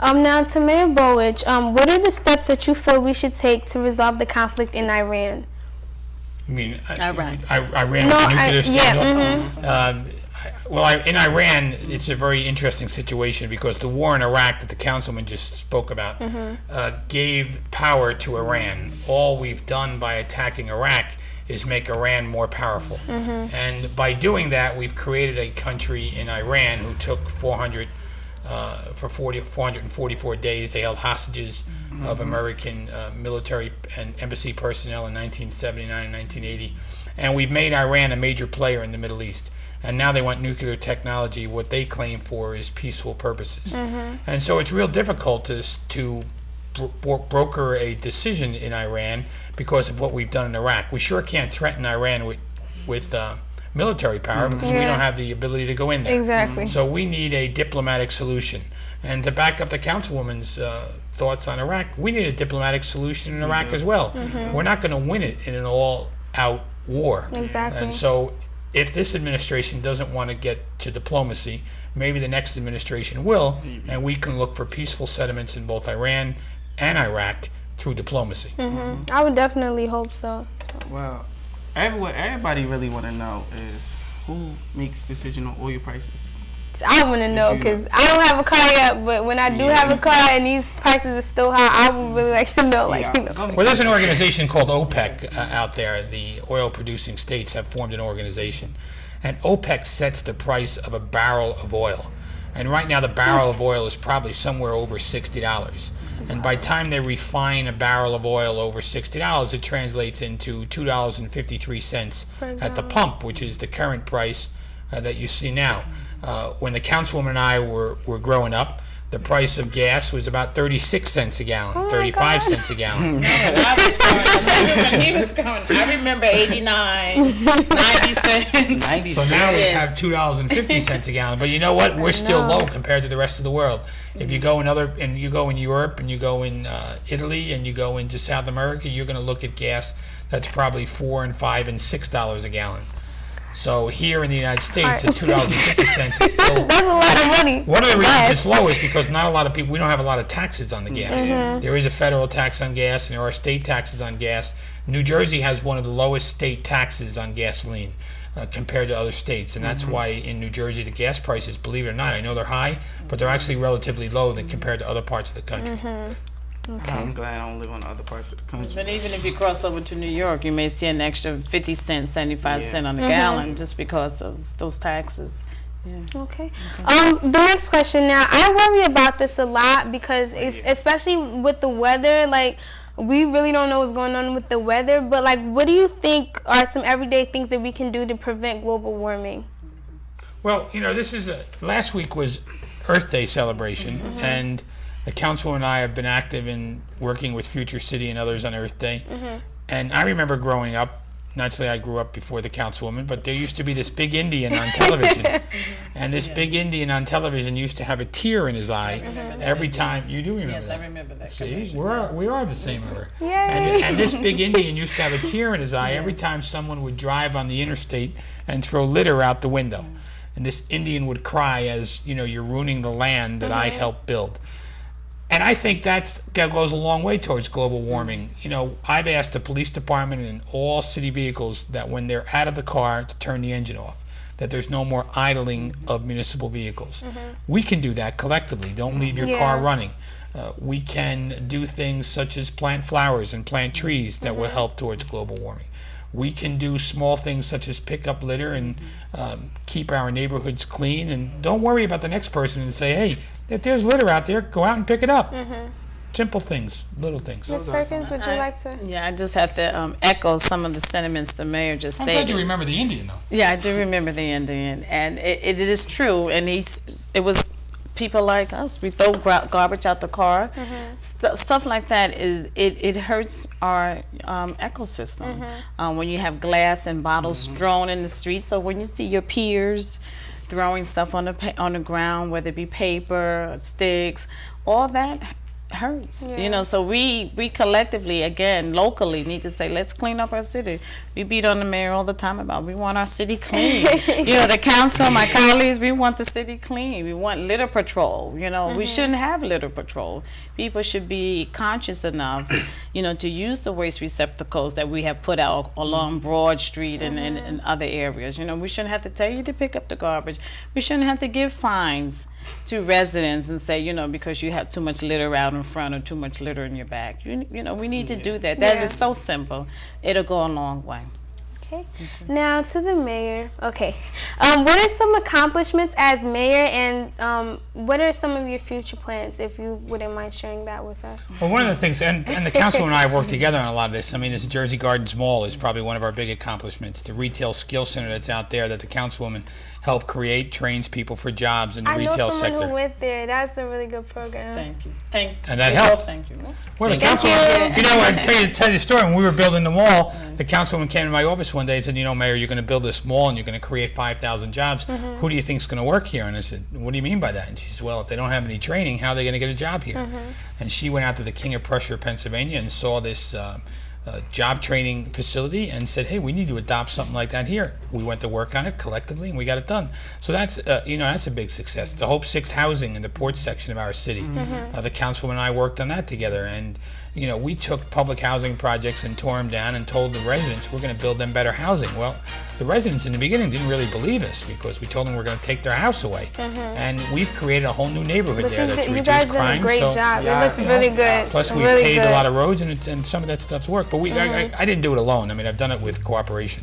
Now to Mayor Bowich, what are the steps that you feel we should take to resolve the conflict in Iran? I mean, Iran. Iran No, with the nuclear yeah, standoff. In Iran, it's a very interesting situation because the war in Iraq that the councilman just spoke about gave power to Iran. All we've done by attacking Iraq is make Iran more powerful. And by doing that, we've created a country in Iran who took 444 days. They held hostages of American military and embassy personnel in 1979 and 1980. And we've made Iran a major player in the Middle East. And now they want nuclear technology. What they claim for is peaceful purposes. And so it's real difficult to broker a decision in Iran because of what we've done in Iraq. We sure can't threaten Iran with military power because we don't have the ability to go in there. Exactly. So we need a diplomatic solution. And to back up the councilwoman's thoughts on Iraq, we need a diplomatic solution in Iraq as well. We're not going to win it in an all-out war. Exactly. And so if this administration doesn't want to get to diplomacy, maybe the next administration will, and we can look for peaceful settlements in both Iran and Iraq through diplomacy. I would definitely hope so. Well, everybody really want to know is who makes decision on oil prices. I want to know because I don't have a car yet, but when I do have a car and these prices are still high, I would really like to know. Well, there's an organization called OPEC out there. The oil-producing states have formed an organization, and OPEC sets the price of a barrel of oil. And right now, the barrel of oil is probably somewhere over $60. And by the time they refine a barrel of oil over $60, it translates into $2.53 at the pump, which is the current price that you see now. When the councilwoman and I were growing up, the price of gas was about 36 cents a gallon, 35 cents a gallon. No, I was growing, when he was growing, I remember 89, 90 cents. So now we have $2.50 a gallon. But you know what? We're still low compared to the rest of the world. If you go in you go in Europe and you go in Italy and you go into South America, you're going to look at gas that's probably $4 and $5 and $6 a gallon. So here in the United States, at $2.50, it's still that's a lot of money. One of the reasons it's low is because not a lot of people. We don't have a lot of taxes on the gas. There is a federal tax on gas, and there are state taxes on gas. New Jersey has one of the lowest state taxes on gasoline compared to other states, and that's why in New Jersey the gas prices, believe it or not, I know they're high, but they're actually relatively low than compared to other parts of the country. Okay. I'm glad I don't live on the other parts of the country. But even if you cross over to New York, you may see an extra 50 cents, 75 cents on a gallon just because of those taxes. Okay. The next question now, I worry about this a lot because it's especially with the weather, like we really don't know what's going on with the weather, but like what do you think are some everyday things that we can do to prevent global warming? Well, this is last week was Earth Day celebration, and the council and I have been active in working with Future City and others on Earth Day. And I remember growing up, naturally I grew up before the councilwoman, but there used to be this big Indian on television. And this big Indian on television used to have a tear in his eye every time. You do remember that? Yes, I remember that. See, we are the same era. Yay. And this big Indian used to have a tear in his eye every time someone would drive on the interstate and throw litter out the window. And this Indian would cry as, you're ruining the land that I helped build. And I think that goes a long way towards global warming. I've asked the police department and all city vehicles that when they're out of the car to turn the engine off, that there's no more idling of municipal vehicles. We can do that collectively. Don't leave your car running. We can do things such as plant flowers and plant trees that will help towards global warming. We can do small things such as pick up litter and keep our neighborhoods clean. And don't worry about the next person and say, hey, if there's litter out there, go out and pick it up. Simple things, little things. Ms. Perkins, would you like to? Yeah, I just have to echo some of the sentiments the mayor just I'm stated. glad you remember the Indian, though. Yeah, I do remember the Indian, and it is true. And it was people like us. We throw garbage out the car. Stuff like that it hurts our ecosystem. When you have glass and bottles thrown in the street, so when you see your peers throwing stuff on the ground, whether it be paper, sticks, all that hurts. So we collectively, again, locally need to say, let's clean up our city. We beat on the mayor all the time about we want our city clean. You know, the council, my colleagues, we want the city clean. We want litter patrol. You know, we shouldn't have litter patrol. People should be conscious enough, you know, to use the waste receptacles that we have put out along Broad Street and other areas. You know, we shouldn't have to tell you to pick up the garbage. We shouldn't have to give fines to residents and say, you know, because you have too much litter out in front or too much litter in your back. You know, we need to do that. That is so simple. It'll go a long way. Okay. Now to the mayor. Okay. What are some accomplishments as mayor, and what are some of your future plans, if you wouldn't mind sharing that with us? Well, one of the things, and the council and I have worked together on a lot of this. I mean, this Jersey Gardens Mall is probably one of our big accomplishments. The retail skill center that's out there that the councilwoman helped create, trains people for jobs in the retail I know someone sector. who went there. That's a really good program. Thank you. And that helped. Thank you. Well, the Thank councilwoman, you. you know, I tell you the story. When we were building the mall, the councilwoman came to my office one day and said, you know, Mayor, you're going to build this mall and you're going to create 5,000 jobs. Who do you think is going to work here? And I said, what do you mean by that? And she said, well, if they don't have any training, how are they going to get a job here? And she went out to the King of Prussia, Pennsylvania, and saw this job training facility and said, hey, we need to adopt something like that here. We went to work on it collectively and we got it done. So that's, you know, that's a big success. The Hope 6 housing in the port section of our city, the councilwoman and I worked on that together. And, you know, we took public housing projects and tore them down and told the residents we're going to build them better housing. Well, the residents in the beginning didn't really believe us because we told them we're going to take their house away. And we've created a whole new neighborhood But there that's you guys reduced did crime. a great job. It looks really good. Plus, we really paved good. a lot of roads, and some of that stuff's worked. But I didn't do it alone. I mean, I've done it with cooperation.